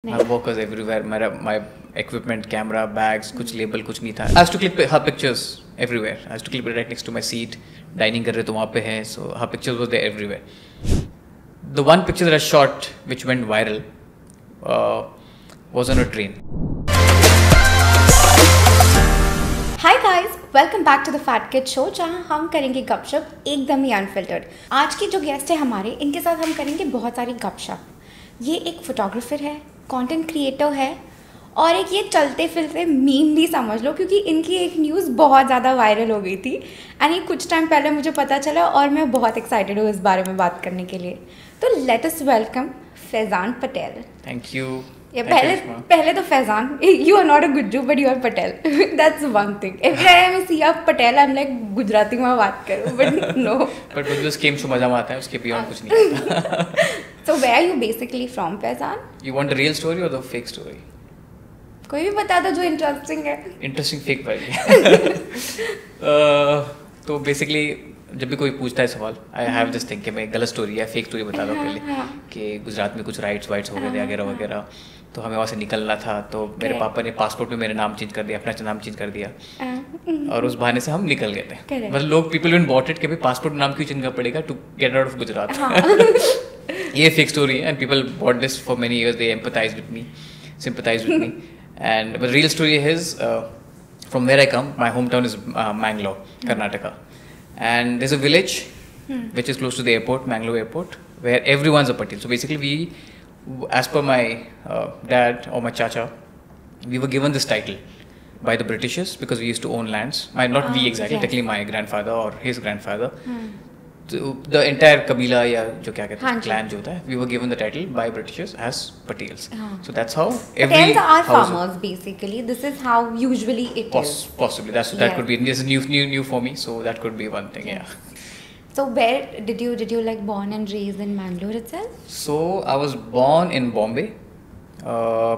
My work was everywhere. My equipment, camera, bags, कुछ label कुछ नहीं था. I used to clip her pictures everywhere. I used to clip it right next to my seat. Dining कर रहे तो वहाँ पे है. So her pictures were there everywhere. The one picture that I shot, which went viral, was on a train. Hi guys, welcome back to the Fat Kid Show, जहाँ हम करेंगे गपशप एकदम ही अनफिल्टर्ड. आज की जो गेस्ट है हमारे, इनके साथ हम करेंगे बहुत सारी गपशप. ये एक फोटोग्राफर है, कंटेंट क्रिएटर है और एक ये चलते फिरते मीम भी समझ लो, क्योंकि इनकी एक न्यूज़ बहुत ज़्यादा वायरल हो गई थी एंड ये कुछ टाइम पहले मुझे पता चला और मैं बहुत एक्साइटेड हूँ इस बारे में बात करने के लिए. तो let us welcome Faizan Patel. Thank you. पहले तो Faizan, you are not a Gujju but you are Patel. That's one thing. Every time I see a Patel, I'm like Gujarati में बात करूँ, but no. But मुझे उस गेम शो मजा आता है, उसके beyond कुछ नहीं आता. So where are you basically from, Faizan? You want the real story or the fake story? कोई भी बता दो जो इंटरेस्टिंग है. Interesting fake वाली. तो basically जब भी कोई पूछता है सवाल, आई हैव दिस थिंग कि मैं गलत स्टोरी या फेक स्टोरी बता दूँ पहले कि गुजरात में कुछ राइट्स वाइट्स हो गए थे वगैरह वगैरह, तो हमें वहाँ से निकलना था, तो मेरे पापा ने पासपोर्ट में मेरा नाम चेंज कर दिया, अपना नाम चेंज कर दिया और उस बहाने से हम निकल गए थे. मतलब लोग पीपल वन बॉट इट कि भाई पासपोर्ट नाम क्यों चेंज करना पड़ेगा to get out of Gujarat. ये फेक स्टोरी है and people bought this for many years. They empathize with me, sympathize with me. And the real story is from where I come. My hometown is Mangalore, Karnataka, and there's a village which is close to the airport, Mangalore airport, where everyone's a Patil. So basically, we, as per my dad or my chacha, we were given this title by the Britishers because we used to own lands. Not we exactly, yes. Technically my grandfather or his grandfather. The entire kabila या जो क्या कहते हैं clan जो होता है, we were given the title by Britishers as Patels. So that's how every Patels are farmers basically. This is how usually it is. Possibly that could be. This is new for me, so that could be one thing. Yeah. So where did you like born and raised in Mangalore itself? So I was born in Bombay.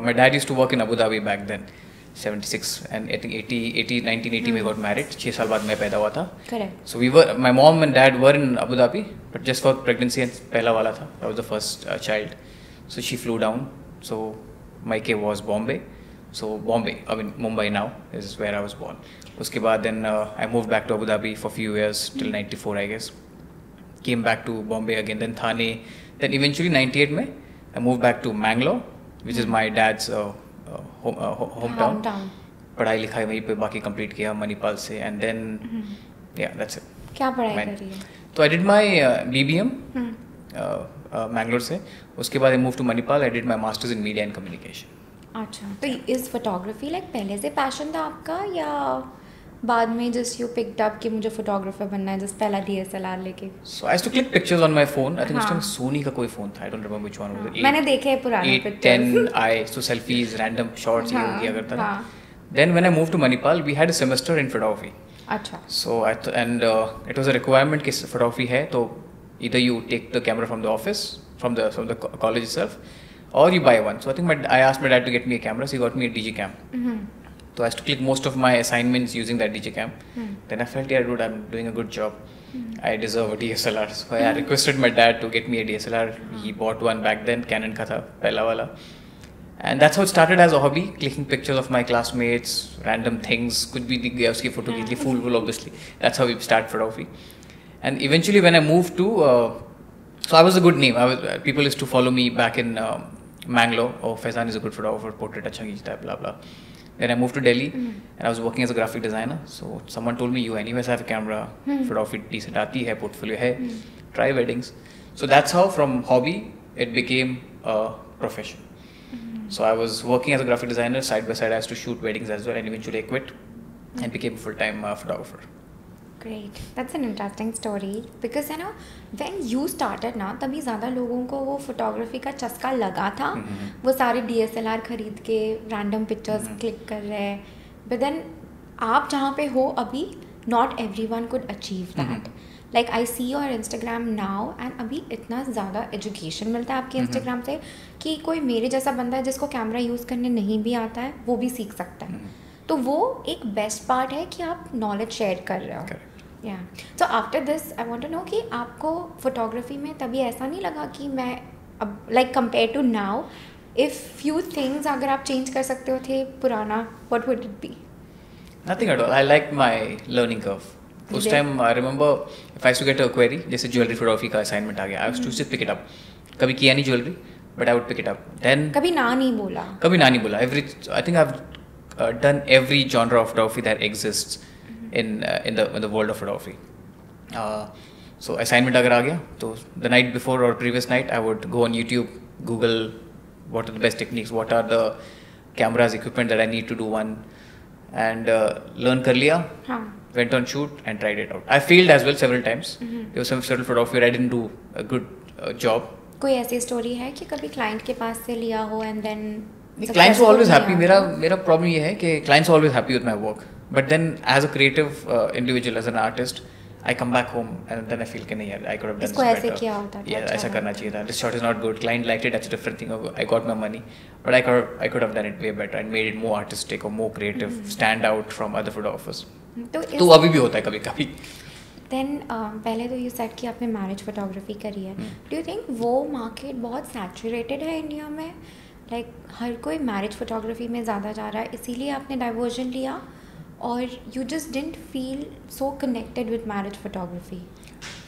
My dad used to work in Abu Dhabi back then. 76 and I think 1980 में got married. 6 साल बाद मैं पैदा हुआ था. Correct. So my mom and dad were in Abu Dhabi, but just for pregnancy and पहला वाला था. I was the first child. So she flew down. So my K was Bombay. So Bombay, I mean Mumbai now is where I was born. उसके बाद then I moved back to Abu Dhabi for a few years till 94 I guess. Came back to Bombay again, then Thane. Then eventually 98 में I moved back to Mangalore, which is my dad's hometown. पढ़ाई लिखाई वहीं पे बाकी complete किया मणिपाल से and then या that's it. क्या पढ़ाई करी है? तो I did my BBM Mangalore से. उसके बाद I move to Manipal. I did my masters in media and communication. अच्छा, तो इस फोटोग्राफी लाइक पहले से पैशन था आपका या बाद में जस्ट यू पिक्ड अप कि मुझे फोटोग्राफर बनना है जस्ट पहला DSLR लेके? So I used to click pictures on my phone. I think उस टाइम सोनी का कोई फोन था. I don't remember which one was it. मैंने देखे हैं पुराने pictures. 10 I so selfies random shots ये किया करता था. Then when I move to Manipal we had a semester in photography. अच्छा. So and it was a requirement कि फोटोग्राफी है तो either you take the camera from the office from the college itself or you buy one. So I think I asked my dad to get me a camera, so he got me a Digicam. So I used to click most of my assignments using that Digicam. Then I felt, yeah dude, I'm doing a good job. I deserve a DSLR. So I requested my dad to get me a DSLR. He bought one back then, Canon ka tha pehla wala. And that's how it started as a hobby, clicking pictures of my classmates, random things, could be the uski photo ki li fool obviously. That's how we start photography. And eventually when I moved to so I was a good name. People used to follow me back in Mangalore. Oh, Faizan is a good photographer, portrait अच्छा खींचता है, blah blah. Then I moved to Delhi and I was working as a graphic designer. So someone told me, you anyways have a camera, photography decent आती है, portfolio है, try weddings. So that's how from hobby it became a profession. So I was working as a graphic designer, side by side I used to shoot weddings as well, and eventually I quit and became a full-time photographer. Great, that's an interesting story because you know when you started ना तभी ज़्यादा लोगों को वो photography का चस्का लगा था. वो सारे DSLR खरीद के रैंडम पिक्चर्स क्लिक कर रहे हैं. बट देन आप जहाँ पे हो अभी not everyone could achieve that. Like I see your Instagram now and अभी इतना ज़्यादा एजुकेशन मिलता है आपके इंस्टाग्राम से कि कोई मेरे जैसा बंदा है जिसको कैमरा यूज़ करने नहीं भी आता है वो भी सीख सकता है. तो वो एक बेस्ट पार्ट है कि आप नॉलेज शेयर कर रहे हो. या so after this I want to know कि आपको फोटोग्राफी में तभी ऐसा नहीं लगा कि मैं अब like compare to now if few things अगर आप change कर सकते हो थे पुराना, what would it be? Nothing at all. I like my learning curve. उस time I remember if I used to get a query, जैसे jewelry photography का assignment आ गया, I used to just pick it up. कभी किया नहीं jewelry, but I would pick it up. Then कभी ना नहीं बोला. कभी ना नहीं बोला. I think I've done every genre of photography that exists in the world of photography. So assignment अगर आ गया तो the night before or previous night I would go on YouTube, Google what are the best techniques, what are the cameras, equipment that I need to do one, and learn कर लिया. Went on shoot and tried it out. I failed as well several times. There was several photography where I didn't do a good job. कोई ऐसी story है कि कभी client के पास से लिया हो and then clients were always happy. मेरा problem ये है कि clients are always happy with my work. But then as a creative individual, as an artist, I come back home and then I feel कि नहीं यार I could have done this better. इसको ऐसे किया होता था. Yeah, ऐसा करना चाहिए था. This shot is not good. Client liked it. That's a different thing. I got my money, but I could have done it way better and made it more artistic or more creative, stand out from other photographers. तो अभी भी होता है कभी-कभी. Then पहले तो you said कि आपने मैरिज फोटोग्राफी करी है. Do you think वो मार्केट बहुत सैचुरेटेड है इंडिया में? Like हर कोई मैरिज फोटोग्राफी में ज़्यादा जा रहा है, इसीलिए आपने डाइवर्जन लिया, और you just didn't feel so connected with marriage photography?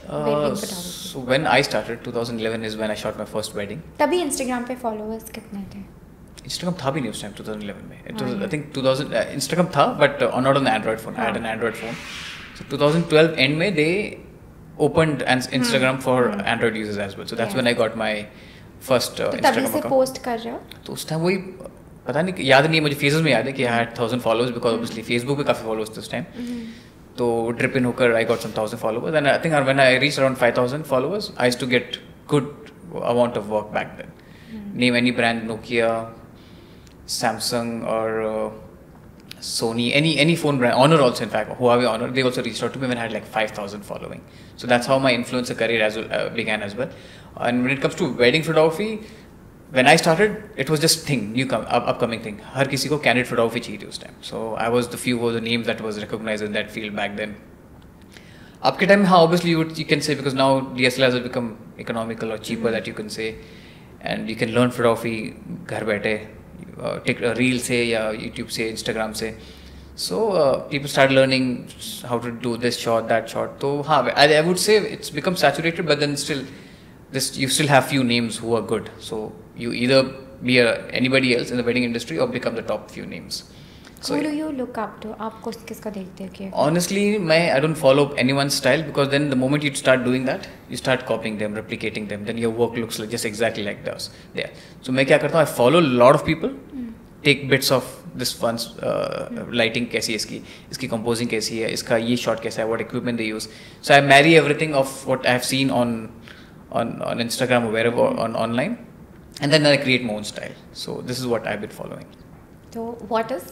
Wedding photography. So when I started, 2011 is when I shot my first wedding. तभी Instagram पे followers कितने थे? Instagram था भी नहीं उस टाइम 2011 में. It was I think 2000 Instagram था but not on the Android phone. I had an Android phone. So 2012 end में they opened an Instagram for Android users as well. So that's when I got my first Instagram account. तभी से post कर रहे हो? तो उस time वही पता नहीं, याद नहीं, मुझे फेसेस में याद है कि I had 1000 followers because obviously Facebook पे काफ़ी फॉलोअर्स थे उस टाइम. तो ड्रिप इन होकर I got some 1000 followers and I think when I reached around 5000 followers I used to get good amount of work back then. Name any brand, Nokia, Samsung और Sony, any phone brand, Honor also in fact, Huawei Honor, they also reached out to me when I had like 5,000 following. So that's how my influencer career began as well. And when it comes to wedding photography, when I started, it was just upcoming thing. हर किसी को candid photography चाहिए थी उस time. So I was the few of the names that was recognized in that field back then. अब के time, हाँ, obviously you can say because now DSLRs have become economical or cheaper that you can say, and you can learn photography घर बैठे. Reel से या YouTube से, Instagram से. So people start learning how to do this shot, that shot. तो हाँ, I would say it's become saturated, but then still you still have few names who are good. So you either be anybody else in the wedding industry or become the top few names. So who do you look up to? आप किसको देखते हो? Honestly, I don't follow anyone's style because then the moment you start doing that, you start copying them, replicating them. Then your work looks like just exactly like theirs. Yeah. So मैं क्या करता हूँ? I follow a lot of people, take bits of this one's lighting कैसी है इसकी composing कैसी है, इसका ये shot कैसा है, what equipment they use. So I marry everything of what I have seen on Instagram or wherever online, and then I create my own style. So this is what I've been following. तो what does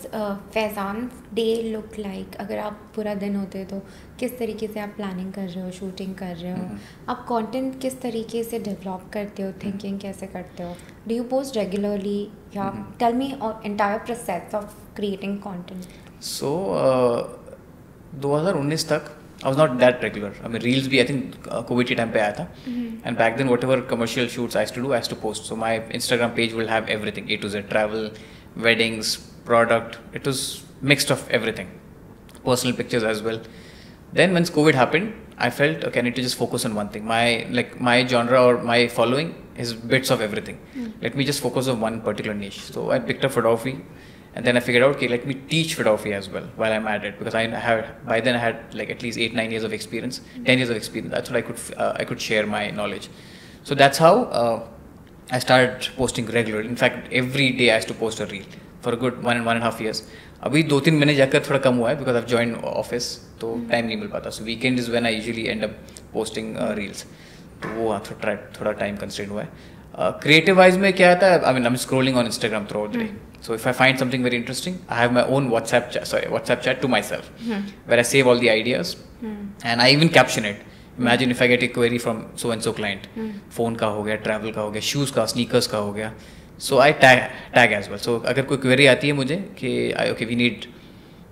Faizan day look like? अगर आप पूरा दिन होते तो किस तरीके से आप प्लानिंग कर रहे हो, शूटिंग कर रहे हो, आप कंटेंट किस तरीके से डेवलप करते हो, थिंकिंग कैसे करते हो? डू यू पोस्ट रेगुलरली या tell me entire process of creating content? So 2019 तक I was not that regular. I mean, reels भी I think COVID के time पे आया था, and back then whatever commercial shoots I used to do, I used to post. So my Instagram page will have everything, A to Z, travel, weddings, product. It was mixed of everything, personal pictures as well. Then once COVID happened, I felt okay, I need to just focus on one thing. My genre or my following is bits of everything. Let me just focus on one particular niche. So I picked up photography. And then I figured out, okay, let me teach photography as well while I'm at it, because by then I had like at least 8-9 years of experience, 10 years of experience. That's what I could share my knowledge. So that's how I started posting regularly. In fact, every day I used to post a reel for a good 1.5 years. अभी 2-3 महीने जाकर थोड़ा कम हुआ है because I've joined office, तो time नहीं मिल पाता. So weekend is when I usually end up posting reels. तो वो थोड़ा time constraint हुआ है. Creative wise में क्या आता है? I mean, I'm scrolling on Instagram throughout the day. So if I find something very interesting, I have my own WhatsApp chat to myself, where I save all the ideas, and I even caption it. Imagine if I get a query from so and so client, phone का हो गया, travel का हो गया, shoes का, sneakers का हो गया. So I tag as well. So अगर कोई query आती है मुझे कि okay, we need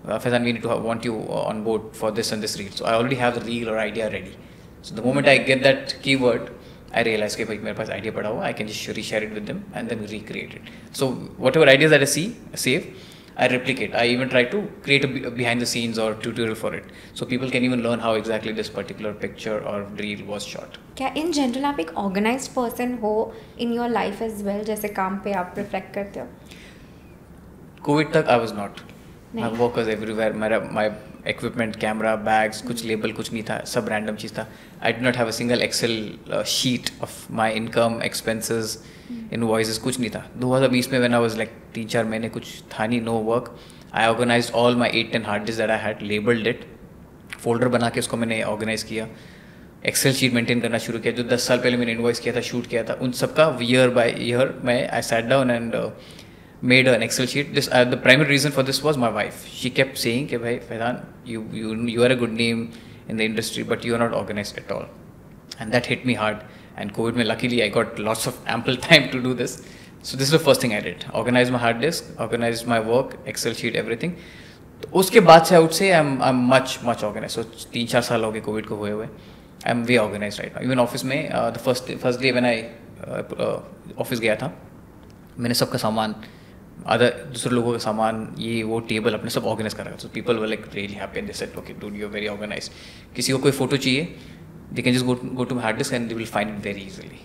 Faizan, we need to want you on board for this and this reel. So I already have the reel or idea ready. So the moment I get that keyword, I realized कि भाई मेरे पास idea पड़ा हुआ, I can just reshare it with them and then recreate it. So whatever ideas that I see, save, I replicate. I even try to create a behind the scenes or tutorial for it, so people can even learn how exactly this particular picture or reel was shot. क्या in general आप एक organized person हो in your life as well, जैसे काम पे आप reflect करते हो? COVID तक I was not. My work was everywhere. My equipment, camera, bags, कुछ label कुछ नहीं था, सब random चीज़ था. I did not have a single Excel sheet of my income, expenses, invoices, कुछ नहीं था. 2020 में when I was like 3-4 महीने कुछ था नहीं, no work. I organized all my 8-10 hard disks that I had, labeled it, folder बना के उसको मैंने organize किया. एक्सेल शीट मेंटेन करना शुरू किया, जो 10 साल पहले मैंने इन्वॉइस किया था, शूट किया था, उन सबका ईयर बाय ईयर मैं I sat down and made an Excel sheet. This the primary reason for this was my wife. She kept saying कि भाई Faizan, you are a good name in the industry but you are not organized at all, and that hit me hard. And COVID में luckily I got lots of ample time to do this. So this is the first thing I did. Organize my hard disk, organize my work, Excel sheet, everything. तो उसके बाद से I would say I'm much organized. So 3-4 साल हो गए COVID को हुए हुए. I'm way organized right now. Even office में the first day when I office गया था, मैंने सबका सामान, दूसरे लोगों का सामान, ये वो टेबल अपने सब ऑर्गेनाइज कर रखा था. So people were like really happy and they said okay dude you are very organized. किसी को कोई फोटो चाहिए, they can just go to hard disk and they will find it very easily.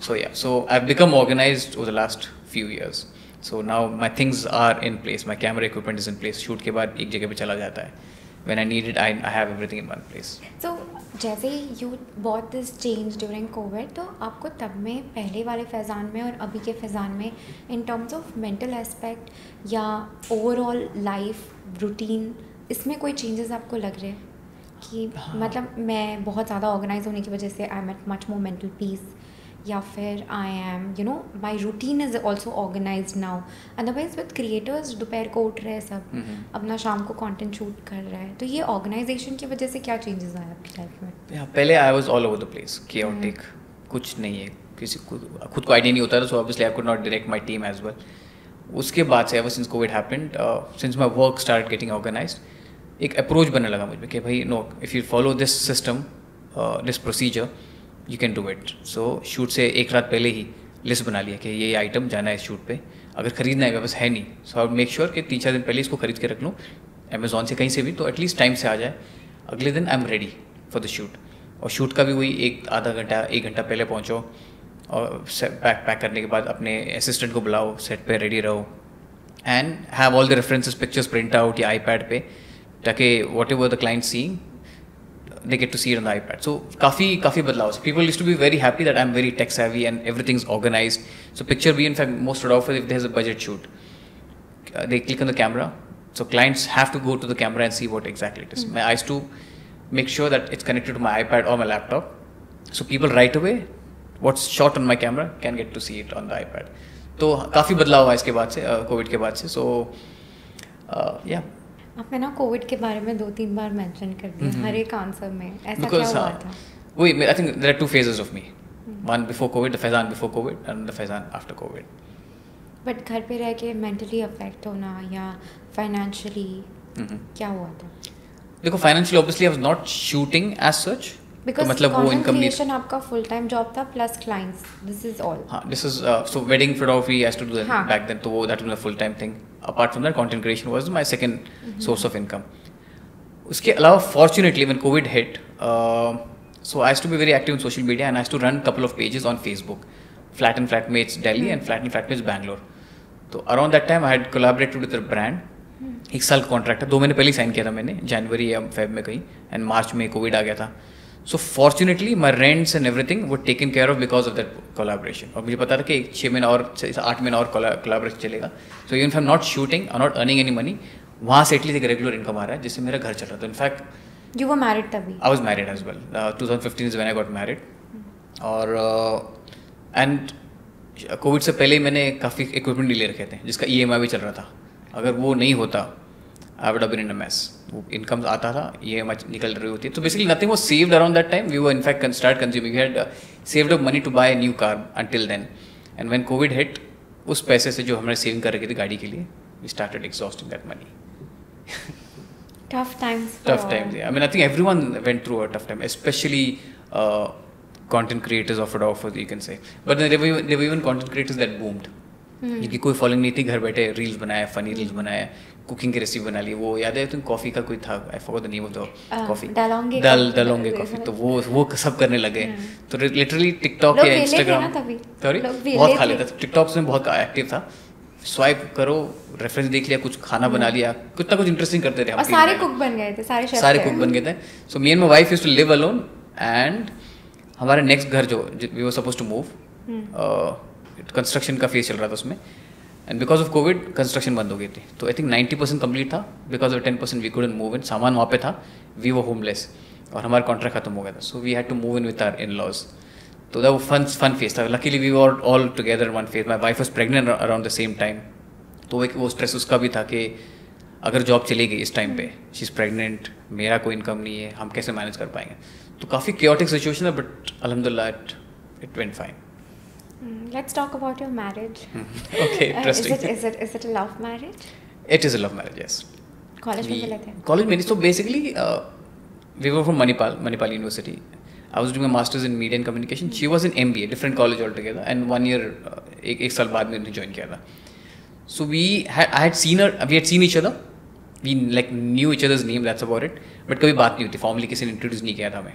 So yeah, so I have become organized over the last few years. So now my things are in place, my camera equipment is in place. Shoot के बाद एक जगह पे चला जाता है. When I need it, I have everything in one place. So जैसे you bought this change during COVID, तो आपको तब में पहले वाले फैज़ान में और अभी के फैज़ान में in terms of mental aspect या overall life routine, इसमें कोई changes आपको लग रहे हैं कि मतलब मैं बहुत ज़्यादा organize होने की वजह से I'm at much more mental peace, या फिर I am my routine is also organise now. Otherwise with creators दोपहर को उठ रहे हैं सब, अपना शाम को कंटेंट शूट कर रहे हैं. तो ये ऑर्गेनाइजेशन की वजह से क्या चेंजेस आए आपकी लाइफ में? पहले I was all over the place, chaotic, कुछ नहीं है, किसी को खुद को आइडिया नहीं होता था. So obviously I could not direct my team as well. उसके बाद से ever since covid happened, since my work start getting organised, एक अप्रोच बनने लगा मुझ में कि भाई no, if you follow this system, this procedure, you can do it. So shoot से एक रात पहले ही लिस्ट बना लिया कि ये आइटम जाना है शूट पे, अगर खरीदना है, मेरे पास है नहीं, सो आई वुड मेक श्योर कि 3-4 दिन पहले इसको खरीद के रख लूँ अमेजोन से कहीं से भी, तो एटलीस्ट टाइम से आ जाए. अगले दिन I am ready for the shoot. और शूट का भी वही 1 घंटा पहले पहुँचो, और पैक करने के बाद अपने असिस्टेंट को बुलाओ, सेट पे रेडी रहो, and have all the references, pictures print out या आईपैड पे, ताकि what ever the client seeing they get to see it on the iPad. So काफ़ी बदलाव. So people used to be very happy that I'm very tech savvy and everything's organized. So picture भी in fact most photographer, if there's a budget shoot, they click on the camera. So clients have to go to the camera and see what exactly it is. I used to make sure that it's connected to my iPad or my laptop. So people right away, what's shot on my camera can get to see it on the iPad. तो काफ़ी बदलाव हुआ इसके बाद से, Covid के बाद से. So yeah. आपने ना कोविड के बारे में 2-3 बार मेंशन कर दिया हर एक आंसर में. ऐसा क्या हुआ था? वही, I think there are 2 phases of me. One before COVID, the Faizan before COVID, and the Faizan after COVID. But घर पे रह के मेंटली अफेक्ट होना या फाइनेंशियली क्या हुआ था? देखो, financially obviously I was not shooting as such, because मतलब वो इनकम क्रिएशन आपका फुल टाइम जॉब था plus clients, this is all. हाँ, this is so wedding photography I had to do that back then, तो वो that was a full time thing. Apart from that, content creation was my second source of income. उसके अलावा fortunately when COVID hit, so I used to be very active in social media and I used to run a couple of pages on Facebook, Flat and Flatmates Delhi and Flat and Flatmates Bangalore. तो around that time I had collaborated with a brand. 1 साल का contract था, 2 महीने पहले sign किया था मैंने, जनवरी या फेब में कहीं, एंड मार्च में कोविड आ गया था. So fortunately my rents and everything वो taken care of because of that collaboration. और मुझे पता था कि 6 महीने और 8 महीने और कोलैबोरेशन चलेगा. So even if I am not shooting और नॉट अर्निंग एनी मनी, वहाँ से एटलीस्ट एक रेगुलर इनकम आ रहा है जिससे मेरा घर चल रहा था. इनफैक्ट यू वर मैरिड तभी? I was married as well. 2015 is when I got married. और एंड कोविड से पहले ही मैंने काफ़ी इक्विपमेंट ले रखे थे जिसका EMI भी चल रहा था. अगर वो नहीं होता, I would have been in a mess. वो इनकम आता था, EMI निकल रही होती है. तो basically nothing was saved around that time. We were in fact start consuming. We had saved up money to buy a new car until then. And when COVID hit, उस पैसे से जो हमने सेविंग कर रखी थी गाड़ी के लिए, we started exhausting that money. Tough times. Tough times. Yeah. I mean, I think everyone went through a tough time, especially content creators or photographers you can say, but there were even content creators that boomed. जिनकी कोई following नहीं थी, घर बैठे reels बनाया, funny reels बनाया, cooking की recipe बना ली. वो याद है तुम कॉफ़ी का कोई था, I forgot the name of the coffee, dalgona coffee. तो वो सब करने लगे. तो लिटरली टिकटॉक या इंस्टाग्राम, सॉरी बहुत खा लेता था. टिकटॉक में बहुत एक्टिव था. स्वाइप करो, रेफरेंस देख लिया, कुछ खाना बना लिया, कुछ ना कुछ इंटरेस्टिंग करते थे. और सारे कुक बन गए थे, सारे कुक बन गए थे. So me and my wife used to live alone, and हमारा नेक्स्ट घर जो we were suppose to move, construction का फेज चल रहा था उसमें, and because of COVID construction बंद हो गई थी. तो आई थिंक 90% कंप्लीट था. Because of 10% we couldn't move in. सामान वहाँ पे था, वी वर होमलेस, और हमारा कॉन्ट्रैक्ट खत्म हो गया था. So we had to move in with our in laws. तो वो फन फेज था. Luckily we were all together one phase. My wife was pregnant around the same time. तो एक वो स्ट्रेस उसका भी था कि अगर जॉब चली गई इस टाइम पे, शी इज़ प्रेगनेंट, मेरा कोई इनकम नहीं है, हम कैसे मैनेज कर पाएंगे. तो काफ़ी क्योटिक सिचुएशन है, बट अल्हम्दुलिल्लाह it went fine. Let's talk about your marriage. Okay, interesting. Is it a love marriage? It is a love marriage, yes. College में मिले थे? College में. So basically, we were from Manipal University. I was doing a master's in media and communication. She was in MBA, different college altogether. And 1 year, एक साल बाद में उन्हें join किया था. So we had seen each other. We like knew each other's name. That's about it. But कभी बात नहीं हुई थी. Formally किसी ने introduce नहीं किया था हमें.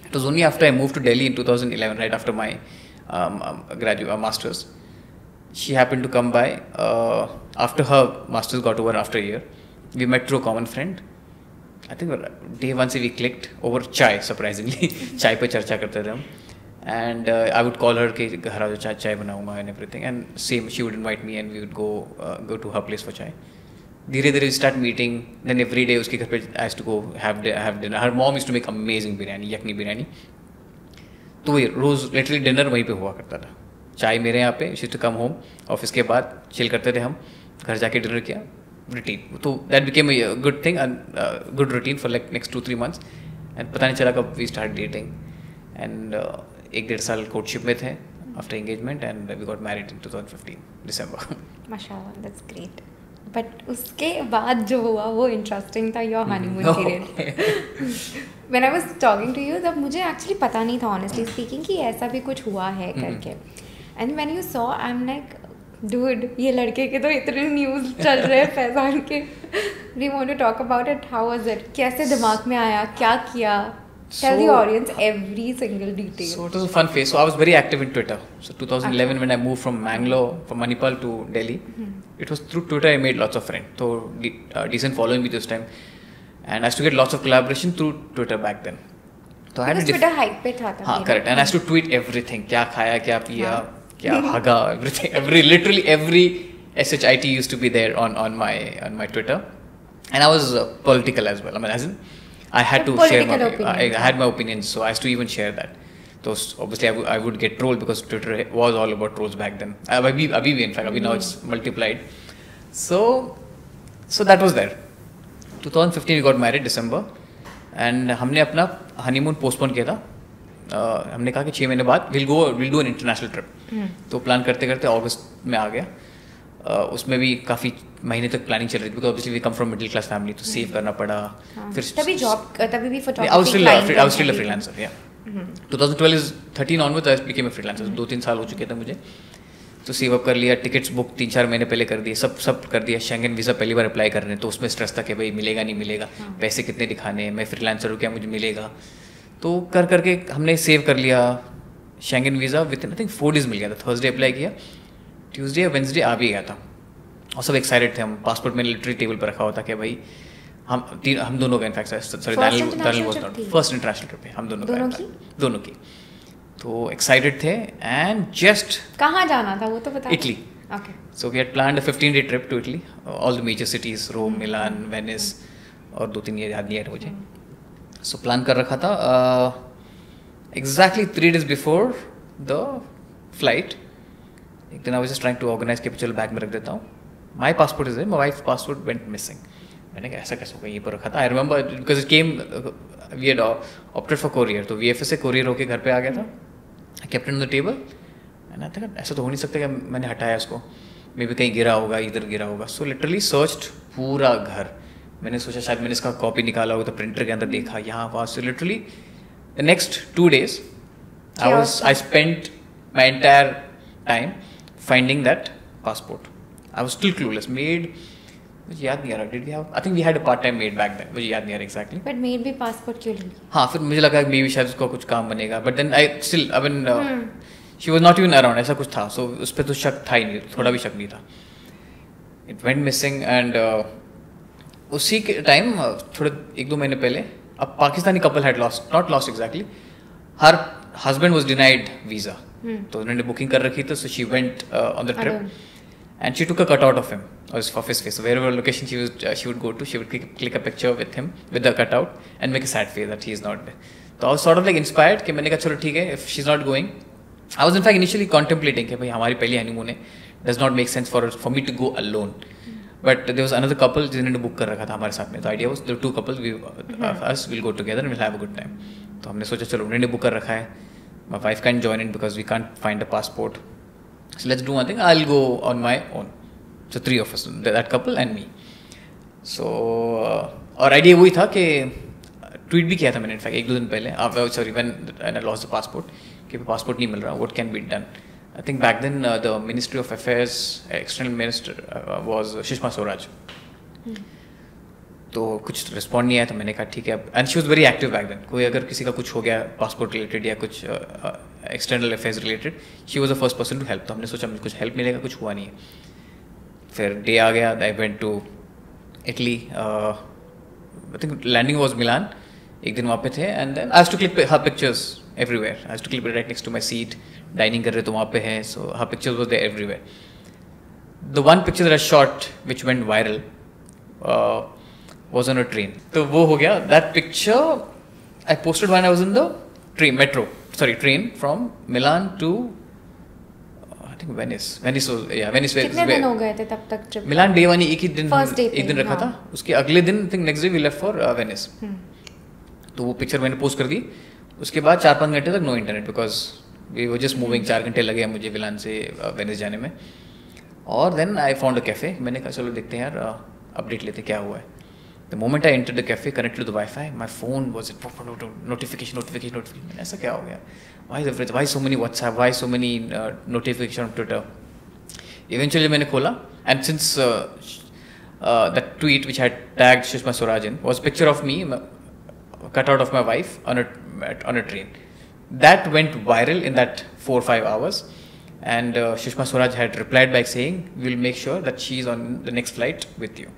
It was only after I moved to Delhi in 2011, right after my master's. She happened to come by after her master's got over after a year. We met through a common friend. I think day one se we clicked over chai, surprisingly. Chai पे चर्चा करते थे हम. And I would call her कि घर आ जाओ, चाय बनाऊंगा and everything. And same, she would invite me and we would go to her place for chai. धीरे धीरे start meeting. Then every day उसके घर पे I used to go have dinner. Her mom used to make amazing biryani, यखनी बिरयानी. तो वही रोज़ literally dinner वहीं पे हुआ करता था. चाय मेरे यहाँ पे, she to come home, office के बाद चिल करते थे हम, घर जाके डिनर किया, रूटीन. तो that became a good thing, good routine for like next 2-3 months. And पता नहीं चला कब वी स्टार्ट डेटिंग. एंड 1-1.5 साल कोर्टशिप में थे after engagement, and we got married in 2015 December. माशाल्लाह, दैट्स ग्रेट. बट उसके बाद जो हुआ वो इंटरेस्टिंग था, your honeymoon period. When I was talking to you, तब मुझे एक्चुअली पता नहीं था ऑनेस्टली स्पीकिंग कि ऐसा भी कुछ हुआ है करके. And when you saw, I am like dude, ये लड़के के तो इतने न्यूज़ चल रहे हैं फैजान के. We want to talk about it. How was it? कैसे दिमाग में आया, क्या किया? Tell the audience every single detail. So it was a fun phase. So I was very active in Twitter. So 2011 when I moved from Mangalore, from Manipal to Delhi, it was through Twitter I made lots of friends. So decent following me this time. And I used to get lots of collaboration through Twitter back then. So I had Twitter hype पे था. हाँ, correct. And I used to tweet everything. क्या खाया, क्या पिया, क्या हगा, everything. Literally every SHIT used to be there on my Twitter. And I was political as well. I mean, as in, I had to share I had my opinions, so I used to even share that. So obviously I would get trolled because Twitter was all about trolls back then. Abhi in fact, now it's multiplied. So that was there. 2015 we got married December, and हमने अपना honeymoon postpone किया था. हमने कहा कि 6 महीने बाद we'll do an international trip. तो प्लान करते करते अगस्त में आ गया. उसमें भी काफ़ी महीने तक प्लानिंग चल रही थी, because obviously we come from middle class family, तो सेव करना पड़ा. फिर तभी भी photography I was still a freelancer, yeah. 2013 onwards I became a freelancer. 2-3 साल हो चुके थे मुझे. तो सेव अप कर लिया, टिकट्स बुक 3-4 महीने पहले कर दिए, सब कर दिया. शेंगन वीज़ा पहली बार अप्लाई कर रहे हैं, तो उसमें स्ट्रेस था कि भाई मिलेगा नहीं मिलेगा, पैसे कितने दिखाने हैं, मैं फ्रीलांसर हूँ, क्या मुझे मिलेगा. तो करके हमने सेव कर लिया. Schengen visa with I think 4 days मिल गया था. थर्सडे अप्लाई किया, ट्यूसडे या वेंसडे आ भी गया था, और सब एक्साइटेड थे. हम पासपोर्ट में लिटरली टेबल पर रखा हुआ था कि भाई हम दोनों का in fact sorry Daniil was not first international trip पे हम दोनों की. तो एक्साइटेड थे. एंड जस्ट कहाँ जाना था वो तो बता. Italy. Okay. So we had planned a 15-day trip to Italy, all the major cities, Rome, Milan, Venice, और 2-3 ये याद नहीं है मुझे. सो प्लान कर रखा था. Exactly 3 days before the flight एक दिन I was just trying to organise के चलो बैग में रख देता हूँ. My passport is my wife passport went missing. मैंने कहा ऐसा कैसे होगा, ये पर रखा था. I remember because it came, we had opted for courier, तो VFS से कोरियर होके घर पे आ गया था. I kept it on the table and I think ऐसा तो हो नहीं सकता कि मैंने हटाया उसको, मे बी कहीं गिरा होगा, इधर गिरा होगा. सो लिटरली सर्च्ड पूरा घर. मैंने सोचा शायद मैंने इसका कॉपी निकाला होगा, तो प्रिंटर के अंदर देखा यहाँ वहाँ से. Literally the next 2 days I spent my entire time finding that passport. I was still clueless. Maid, मुझे याद नहीं आ रहा. Did we have? I think we had a part-time maid back then. मुझे याद नहीं आ रहा exactly. But maid भी passport क्यों ली? हाँ, फिर मुझे लगा कि maybe शायद उसको कुछ काम बनेगा. But then I still, I mean, she was not even around. ऐसा कुछ था. So उस पर तो शक था ही नहीं. थोड़ा भी शक नहीं था. It went missing and उसी के टाइम थोड़े 1-2 महीने पहले a Pakistani couple had not lost exactly. Her husband was denied visa. तो उन्होंने बुकिंग कर रखी थी. So she went on the trip. And she took a cutout of him, of his face. So wherever location she would go to, she would click a picture with him, with the cutout, and make a sad face that he is not there. So I was sort of like inspired कि मैंने कहा चलो ठीक है, if she's not going. I was in fact initially contemplating कि भाई हमारी पहली honeymoon है, does not make sense for me to go alone. But there was another couple जिन्होंने बुक कर रखा था हमारे साथ में. The idea was the 2 couples, us will go together and we'll have a good time. तो हमने सोचा चलो उन्होंने बुक कर रखा है. My wife can't join in because we can't find a passport. So let's do one thing. I'll go on my own. So 3 of us, that couple and me. So और idea वही था कि tweet भी किया था मैंने in fact 1-2 दिन पहले. Sorry, when I lost the passport, कि पासपोर्ट नहीं मिल रहा. What can be done? I think back then the Ministry of Affairs, External Minister was Sushma Swaraj. तो कुछ रिस्पॉन्ड नहीं आया तो मैंने कहा ठीक है. And she was very active back then. कोई अगर किसी का कुछ हो गया पासपोर्ट रिलेटेड या कुछ external affairs related, she was the first person to help. तो हमने सोचा कुछ हेल्प मिलेगा, कुछ हुआ नहीं है. फिर डे आ गया. I went to Italy. I think landing was Milan. एक दिन वहाँ पे थे. And then I have to click her pictures everywhere. I have to click right next to my seat. Dining कर रहे तो वहाँ पे है. So her pictures was there everywhere. The one picture that I shot which went viral was on a train. तो वो हो गया. That picture I posted when I was in the train from Milan to I think Venice. Venice was कितने दिन हो गए थे तब तक ट्रिप? मिलान डे 1 एक दिन रखा था. उसके अगले दिन I think next day we left for Venice. तो वो पिक्चर मैंने पोस्ट कर दी. उसके बाद 4-5 घंटे तक no internet because we were just moving. 4 घंटे लगे मुझे मिलान से वेनिस जाने में. और then I found a cafe. मैंने कहा चलो देखते हैं यार, अपडेट लेते क्या हुआ है. The moment I entered the cafe, connected to the Wi-Fi, my phone was notification. ऐसा क्या हो गया? Why so many WhatsApp? Why so many notification on Twitter? Eventually मैंने खोला, and since that tweet which had tagged Sushma Swaraj in was a picture of me, cut out of my wife on a train. That went viral in that 4-5 hours, and Sushma Swaraj had replied back saying, "We'll make sure that she is on the next flight with you."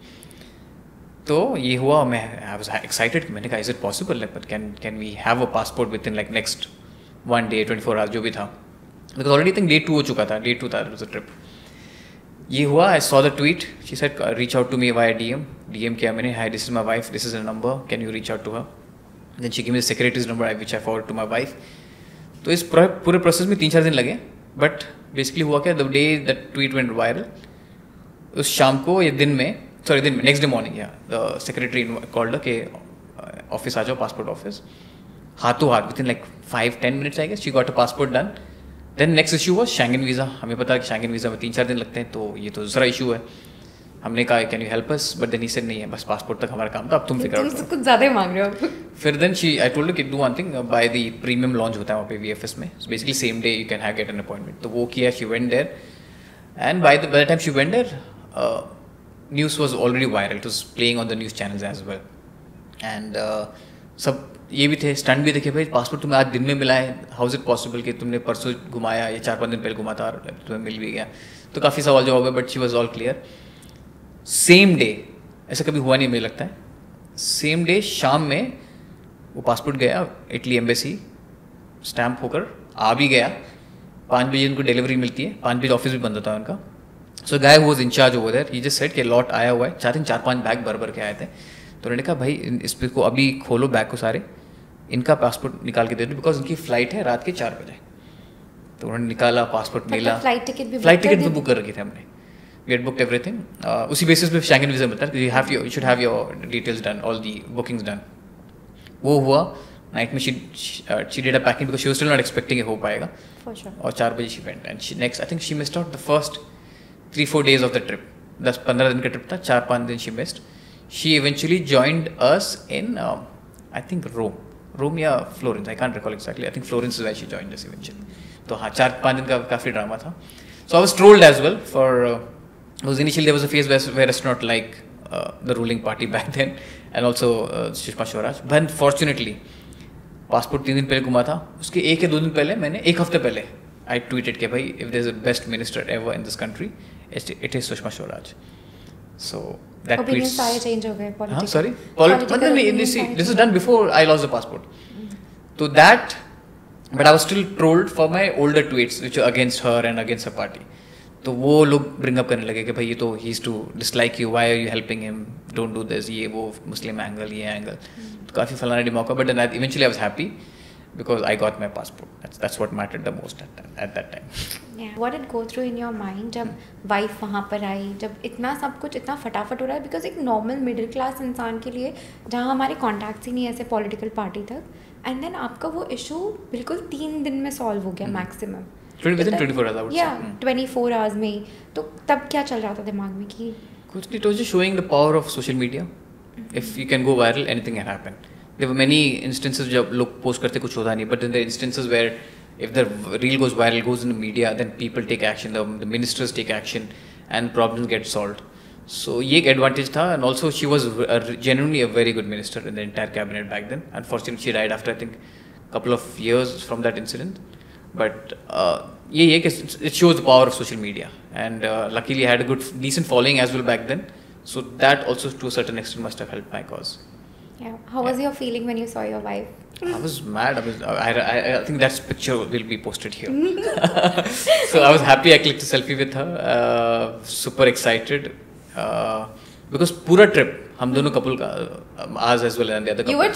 तो ये हुआ. मैं I was excited. मैंने कहा is it possible, but can we have a passport within like next 1 day 24 hours जो भी था. Because already think day 2 हो चुका था. डे 2 था ट्रिप. ये हुआ. I saw the tweet. She said reach out to me via DM किया मैंने. Hi, this is my wife, this is a number, can you reach out to her. Then she give me the secretary's number which I forward to my wife. तो इस पूरे process में 3-4 दिन लगे. But basically हुआ क्या, the day that tweet went viral, उस शाम को या दिन में next day morning the secretary called के ऑफिस आ जाओ, पासपोर्ट ऑफिस. हाथों हाथ within like 5-10 minutes I guess she got a passport done. Then next issue हुआ शेंगन वीज़ा. हमें पता है कि शेंगन वीज़ा में 3-4 दिन लगते हैं, तो ये तो दूसरा इशू है. हमने कहा can you help us, but then he said नहीं है, बस पासपोर्ट तक हमारा काम था, अब तुम फिगर आउट करो. कुछ ज़्यादा ही मांग रहे हो. फिर देन आई टोल्ड हर कि do one thing, buy the premium lounge होता है वहाँ पे VFS में. Basically same day you can get an appointment. तो वो किया. She went there, and by the time she went there, news was already viral. It was playing on the news channels as well. And सब ये भी थे, stunt भी देखे. भाई पासपोर्ट तुम्हें आज दिन में मिला है, हाउ इज इट पॉसिबल कि तुमने परसों घुमाया या 4-5 दिन पहले घुमा था और तुम्हें मिल भी गया. तो काफ़ी सवाल जवाब है, but she was all clear. Same day, ऐसा कभी हुआ नहीं मुझे लगता है, सेम डे शाम में वो पासपोर्ट गया इटली एम्बेसी, स्टैम्प होकर आ भी गया. 5 बजे उनको डिलीवरी मिलती है. 5 बजे ऑफिस भी बंद होता है उनका. So guy who was in charge over there, he just said कि लॉट आया हुआ है. 4-5 बैग भर के आए थे. तो उन्होंने कहा भाई इस पे को अभी खोलो बैग को सारे, इनका पासपोर्ट निकाल के दे दो बिकॉज इनकी फ्लाइट है रात के 4 बजे. तो उन्होंने निकाला, पासपोर्ट मिला. फ्लाइट टिकट भी बुक कर रखी थी हमने. We had booked everything. उसी बेसिस पे शेंगन वीज़ा मिलता है. You should have your details done, all the bookings done. वो हुआ. नाइट में she did a packing because she was still not expecting हो पाएगा. और 4 बजे she went. And next I think she missed out the first 3-4 days of the trip. 10-15 दिन का trip था. 4-5 दिन she missed. She eventually joined us in I think Rome. रोम या Florence, I can't recall exactly, I think Florence is where she joined us eventually. तो हाँ, 4-5 दिन का काफ़ी ड्रामा था. So I was trolled as well for because initially there was a phase where it's not like the ruling party back then, and also Sushma Swaraj. But fortunately, passport 3 दिन पहले घुमा था. उसके 1 या 2 दिन पहले मैंने 1 हफ्ते पहले I tweeted कि भाई if there's a best minister ever in this country, it is Sushma Swaraj. So that opinions सारे change हो गए. हाँ, sorry. This is done before I lost the passport. So that. But I was still trolled for my older tweets which were against her and against her party. तो वो लोग bring up करने लगे कि भाई ये तो he used to dislike you, why are you helping him, don't do this, ये वो Muslim angle, ये angle. तो काफ़ी फलाना डिमोका. But then eventually I was happy because I got my passport. That's what mattered the most at that time. Yeah. What did go through in your mind जब wife वहाँ पर आई, जब इतना सब कुछ इतना फटाफट हो रहा है? बिकॉज एक नॉर्मल मिडिल क्लास इंसान के लिए जहाँ हमारे कॉन्टैक्ट्स ही नहीं है ऐसे पॉलिटिकल पार्टी तक, एंड देन आपका वो इशू बिल्कुल 3 दिन में सॉल्व हो गया maximum. 24 hours I would say. 24 hours में ही. तो तब क्या चल रहा था दिमाग में कि कुछ नहीं, it was just showing the power of social media. If you can go viral, anything can happen. There were many instances जब लोग पोस्ट करते कुछ होता नहीं, but then there are instances where if the reel goes viral, goes in the media, then people take action, the ministers take action, and problems get solved. So ये एक advantage था, and also she was genuinely a very good minister in the entire cabinet back then. Unfortunately, she died after I think couple of years from that incident. But ये it shows the power of social media, and luckily I had a decent following as well back then. So that also to a certain extent must have helped my cause. Yeah. How was your feeling when you saw your wife? I was mad. I think that picture will be posted here. So I was happy. I clicked a selfie with her. Super excited. Because पूरा trip हम दोनों couple का ours as well and the other couple. You were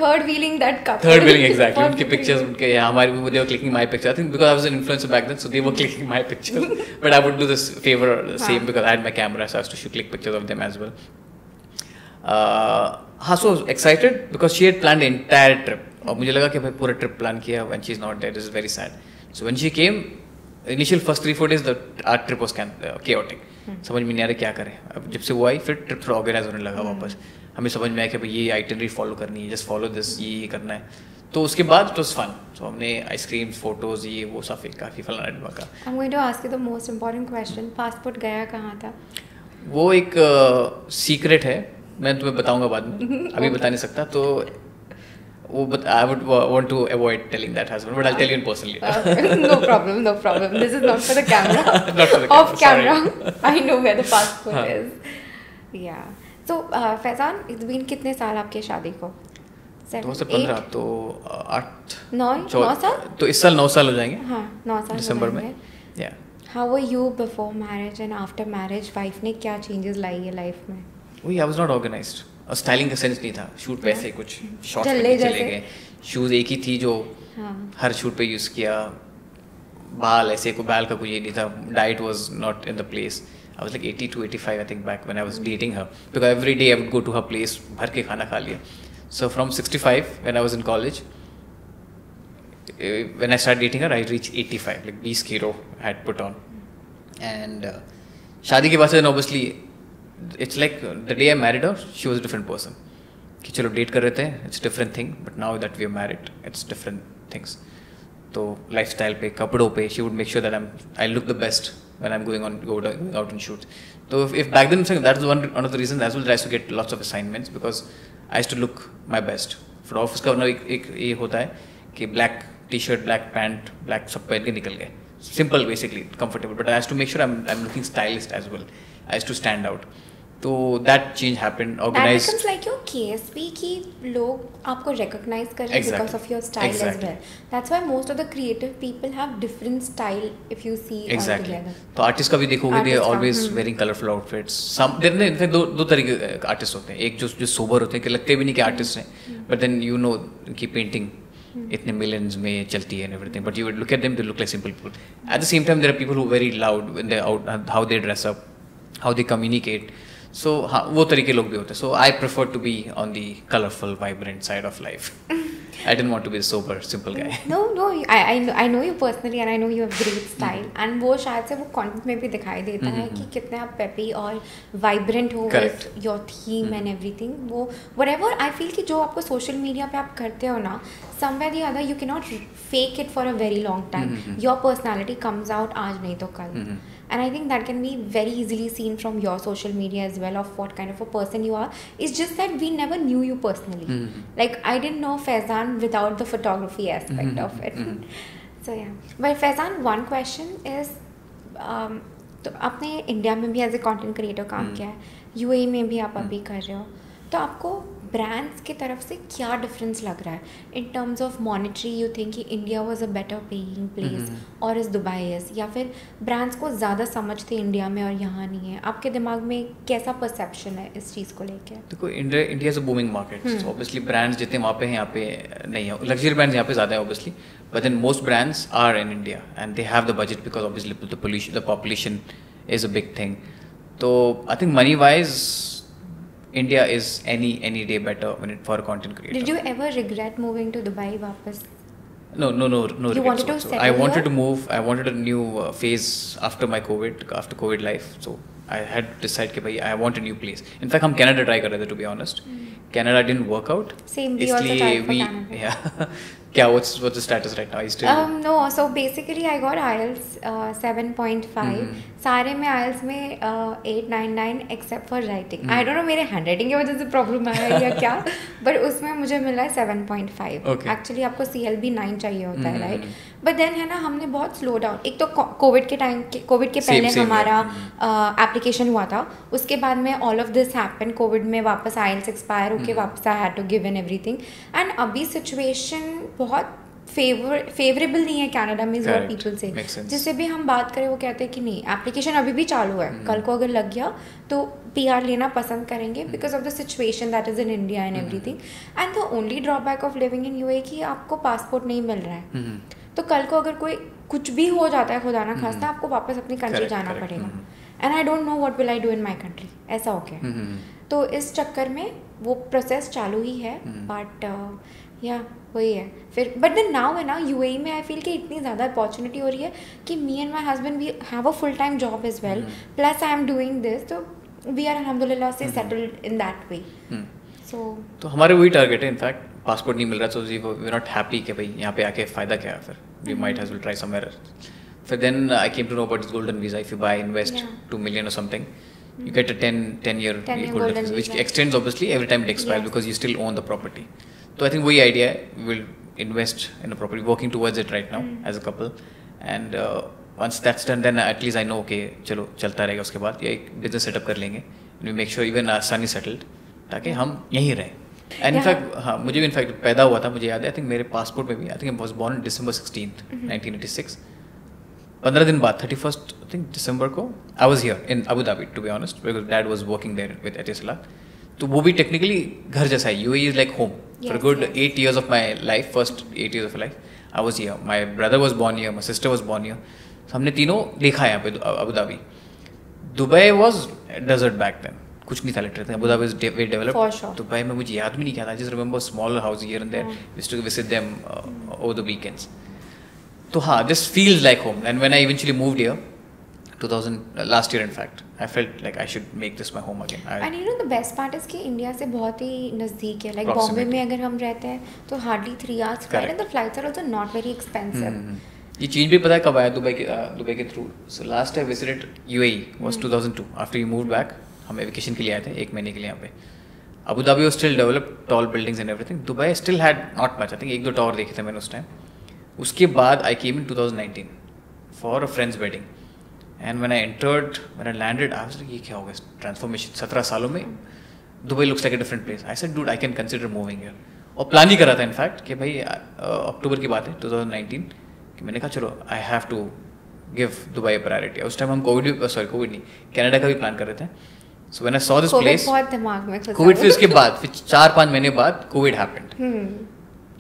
third wheeling that couple. Third wheeling exactly. उनके pictures उनके हमारे they were clicking my picture. I think because I was an influencer back then, so they were clicking my picture. But I would do this favor same because I had my camera, so I used to click pictures of them as well. हाँ, so excited because she had planned the entire trip. और मुझे लगा कि भाई पूरा trip plan किया when she's not there. This is very sad. So when she came, initial first 3-4 days our trip was chaotic. समझ में नहीं आ रहा क्या करें. अब जब से वो आई फिर ट्रिप थोड़ा ऑर्गेनाइज होने लगा वापस. हमें समझ में आया कि भाई ये आइटनरी फॉलो करनी है, जस्ट फॉलो दिस, ये करना है. तो उसके बाद इट वाज फन. तो हमने आइसक्रीम, फोटोज, ये वो सब काफ़ी फन लगा का. I'm going to ask you the most important question. Passport गया कहाँ था? वो एक सीक्रेट है, मैं तुम्हें बताऊंगा बाद में, अभी बता नहीं सकता. तो वो I would want to avoid telling that husband, but I'll tell you in personally. No problem. This is not for the camera. Not for the camera. Off camera. I know where the passport is. Yeah. So Faizan, it's been कितने साल आपके शादी को? 2015. तो 9 साल. तो इस साल 9 साल हो जाएंगे. हाँ, 9 साल दिसंबर में. Yeah. How were you before marriage and after marriage? Wife ने क्या changes लाई है लाइफ में? I was not organized. और स्टाइलिंग का सेंस नहीं था. शूट पे ऐसे कुछ शॉर्ट्स पे चले गए. शूज एक ही थी जो हर शूट पे यूज़ किया. बाल ऐसे को बाल का कोई ये नहीं था. Diet was not in the place. I was like 82-85 I think back when I was dating her, because every day I would go to her place, भर के खाना खा लिया. So from 65 when I was in college, when I started dating her I reached 85, like 20 kilo I had put on. And शादी के बाद से obviously it's like the day I married her she was a different person. कि चलो date कर रहे थे, it's different thing, but now that we are married it's different things. तो lifestyle पे, कपड़ों पे, she would make sure that I look the best when I'm going out and shoot. So if back then that's one of the reasons as well that I used to get lots of assignments, because I used to look my best. For office का एक ये होता है कि black t-shirt, black pant, black सब पहन के निकल गए. Simple basically, comfortable. But I used to make sure I'm looking stylish as well. I used to stand out. तो that change happened. Organized. That becomes like your KSP कि लोग आपको recognize कर रहे हैं because of your style as well. That's why most of the creative people have different style if you see all together. तो artist का भी देखोगे they are always wearing colorful outfits. Some there in fact दो तरह के artists होते हैं. एक जो sober होते हैं कि लगते भी नहीं कि artist हैं, but then you know कि painting इतने millions में चलती है and everything, but you would look at them, they look like simple people. At the same time there are people who are very loud when they're out, how they dress up, how they communicate. So हाँ, वो तरीके लोग भी होते हैं. So I prefer to be on the colorful, vibrant side of life. I didn't want to be a sober, simple guy. No, I know you personally and I know you have great style and वो शायद से वो content में भी दिखाई देता है कि कितने आप peppy और vibrant हो with your theme and everything. वो whatever I feel कि जो आपको social media पे आप करते हो ना, somewhere the other you cannot fake it for a very long time. Your personality comes out आज नहीं तो कल. And I think that can be very easily seen from your social media as well of what kind of a person you are. It's just that we never knew you personally. Like I didn't know Faizan without the photography aspect of it. So yeah. But Faizan, one question is, तो आपने India में भी as a content creator काम किया है, UAE में भी आप अभी कर रहे हो, तो आपको ब्रांड्स की तरफ से क्या डिफरेंस लग रहा है in terms of monetary? You think कि India was a better paying place और इज दुबई इज, या फिर ब्रांड्स को ज़्यादा समझते इंडिया में और यहाँ नहीं है? आपके दिमाग में कैसा परसेप्शन है इस चीज़ को लेकर? देखो, India is a booming market, obviously brands जितने वहाँ पे हैं यहाँ पे नहीं है, लग्जरी ब्रांड्स यहाँ पे ज़्यादा है obviously, but then most brands are in India and they have the budget because obviously the population is a big thing. So I think money wise India is any day better for a content creator. Did you ever regret moving to Dubai वापस? No. You wanted to settle I wanted here? to move. I wanted a new phase after COVID life. So I had decided कि भाई I want a new place. In fact, हम Canada try कर रहे थे, to be honest. Canada didn't work out. Same, we also tried for Canada. Yeah. क्या what's the status right now? Are you still? No, so basically I got IELTS 7.5. सारे में IELTS में 899 except for writing. I don't know मेरे handwriting की वजह से problem आया या क्या, but उसमें मुझे मिला है 7.5. Okay. Actually आपको CLB 9 चाहिए होता है, right? But then है ना, हमने बहुत स्लो डाउन, एक तो कोविड के पहले हमारा एप्लीकेशन हुआ था, उसके बाद में all of this happen, covid में वापस IELTS एक्सपायर होके वापस I had to give in everything, and अभी सिचुएशन बहुत फेवरेबल नहीं है कनाडा में और पीपल से, जिससे भी हम बात करें वो कहते हैं कि नहीं, एप्लीकेशन अभी भी चालू है, कल को अगर लग गया तो PR लेना पसंद करेंगे because of the situation that is in India and everything. And the only drawback of living in UAE कि आपको पासपोर्ट नहीं मिल रहा है, तो कल को अगर कोई कुछ भी हो जाता है, खुदा ना खास्ता, आपको वापस अपनी कंट्री जाना पड़ेगा. And I don't know what will I do in my country, ऐसा हो गया. तो इस चक्कर में वो प्रोसेस चालू ही है, बट या वही है फिर. बट देन नाउ है ना, यूएई में आई फील कि इतनी ज़्यादा अपॉर्चुनिटी हो रही है कि me and my husband we have a full time job as well, plus I am doing this, तो वी आर अल्हम्दुलिल्लाह से सेटल्ड इन दैट वे. तो हमारे वही टारगेट है. इनफैक्ट पासपोर्ट नहीं मिल रहा, तो वी आर नॉट हैप्पी कि भाई यहाँ पे आके फ़ायदा क्या है, फिर we might has will try somewhere else. फिर then I came to know about this golden visa. If you buy invest 2 million or something, you get a 10 year golden visa, which extends obviously every time it expires, because you still own the property. So I think वही idea है, we will invest in a property, working towards it right now as a couple, and once that's done, then at least I know okay, चलो चलता रहेगा. उसके बाद ये एक business setup कर लेंगे, we make sure even our son is settled, ताकि हम यहीं रहें. एंड इनफैक्ट हाँ, मुझे भी इनफैक्ट पैदा हुआ था, मुझे याद है, आई थिंक मेरे पासपोर्ट में भी, I think I was born December 16th 1986. 15 दिन बाद 31st आई थिंक दिसंबर को I was here in Abu Dhabi, to be honest, because dad was working there with Etisalat. तो वो भी टेक्निकली घर जैसा है. UAE is like home for good 8 years of my life. First 8 years of life I was here. My brother was born here, my sister was born here. हमने तीनों देखा है यहाँ पे Abu Dhabi. Dubai was desert back then, कुछ नहीं था literally. Abu Dhabi is very developed. Dubai में मुझे याद भी नहीं क्या था. Just remember small house here and there, we used to visit them over the weekends. तो हाँ, just feels like home. And when I eventually moved here 2000 last year, in fact, I felt like I should make this my home again. And you know the best part is कि India से बहुत ही नज़दीक है. Like Bombay में अगर हम रहते हैं तो hardly 3 hours flight, and the flights are also not very expensive. ये चीज़ भी पता है कब आया दुबई के through. So last I visited UAE was 2002. After we moved back, हम वेकेशन के लिए आए थे 1 महीने के लिए यहाँ पे. Abu Dhabi was still developed, tall buildings and everything. Dubai still had not much. I think 1-2 tower देखे थे मैंने उस टाइम. उसके बाद I came in 2019 for a friend's wedding. And when I entered, when I landed, I was like, ये क्या होगा transformation 17 सालों में. Dubai looks like a different place. I said, dude, I can consider moving here. और plan ही कर रहा था in fact कि भाई अक्टूबर की बात है 2019 कि मैंने कहा चलो I have to give Dubai a priority. उस टाइम हम कोविड नहीं, कनाडा का भी प्लान कर रहे थे. So when I saw this place, बहुत दिमाग में घुसा. कोविड फिर उसके बाद फिर 4-5 महीने बाद कोविड हैपेंड.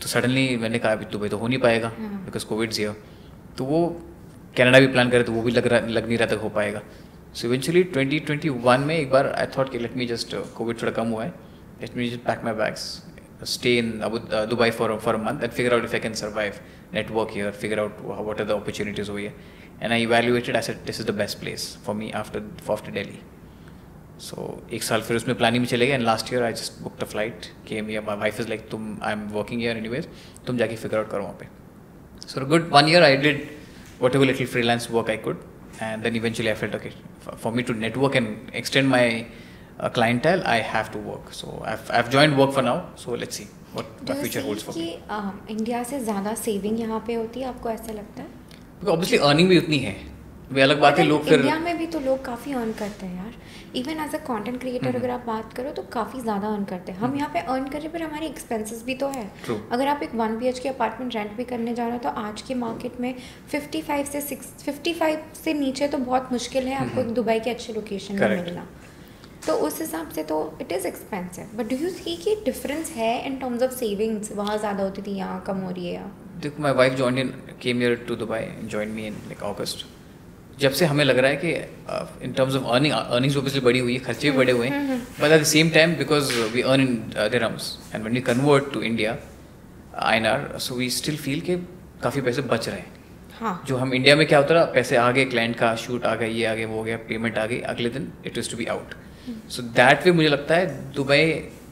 तो सडनली मैंने कहा अभी दुबई तो हो नहीं पाएगा बिकॉज कोविड हियर. तो वो कनाडा भी प्लान करे तो वो भी लग नहीं रहा था हो पाएगा. सो इवेंचुअली 2021 में एक बार आई थॉट कि लेट मी जस्ट, कोविड थोड़ा कम हुआ है, let me just pack my bags stay in Dubai for a month and figure out if I can survive, network here, figure out what are the opportunities over here. And I evaluated. I said this is the best place for me after Delhi. So एक साल फिर उसमें planning में चले गए. And last year I just booked a flight, came here. My wife is like, I'm working here anyways. तुम जाके figure out करो वहाँ पे. So a good 1 year I did whatever little freelance work I could, and then eventually I felt okay, for me to network and extend my clientele, I have to work. So I've joined work for now. So let's see what the future holds for me. India से ज़्यादा saving यहाँ पे होती है, आपको ऐसा लगता है? ऑब्वियसली अर्निंग भी उतनी है, वे अलग बात है. लोग फिर इंडिया में भी तो लोग काफ़ी अर्न करते हैं यार. Even as a content creator अगर आप बात करो तो काफ़ी ज़्यादा अर्न करते हैं. हम यहाँ पे अर्न करें पर हमारे एक्सपेंसेस भी तो है. अगर आप एक 1 BHK अपार्टमेंट रेंट भी करने जा रहे हो तो आज के मार्केट में 55 से नीचे तो बहुत मुश्किल है आपको एक दुबई के अच्छे लोकेशन में मिलना. तो उस हिसाब से तो it is expensive. But do you see कि डिफरेंस है इन टर्म्स ऑफ सेविंग्स? वहाँ ज़्यादा होती थी, यहाँ कम हो रही है. देखो, my wife came here to Dubai, join me in like अगस्त. जब से हमें लग रहा है कि in terms of earnings obviously बढ़ी हुई है, खर्चे भी बढ़े हुए हैं, but at the same time because we earn in dirhams and when we convert to India INR, so we still feel कि काफ़ी पैसे बच रहे हैं. हाँ. जो हम इंडिया में क्या होता है, पैसे आ गए, क्लाइंट का शूट आ गया, ये आ गया, वो हो गया, पेमेंट आ गई, अगले दिन it is to be out. So that way मुझे लगता है दुबई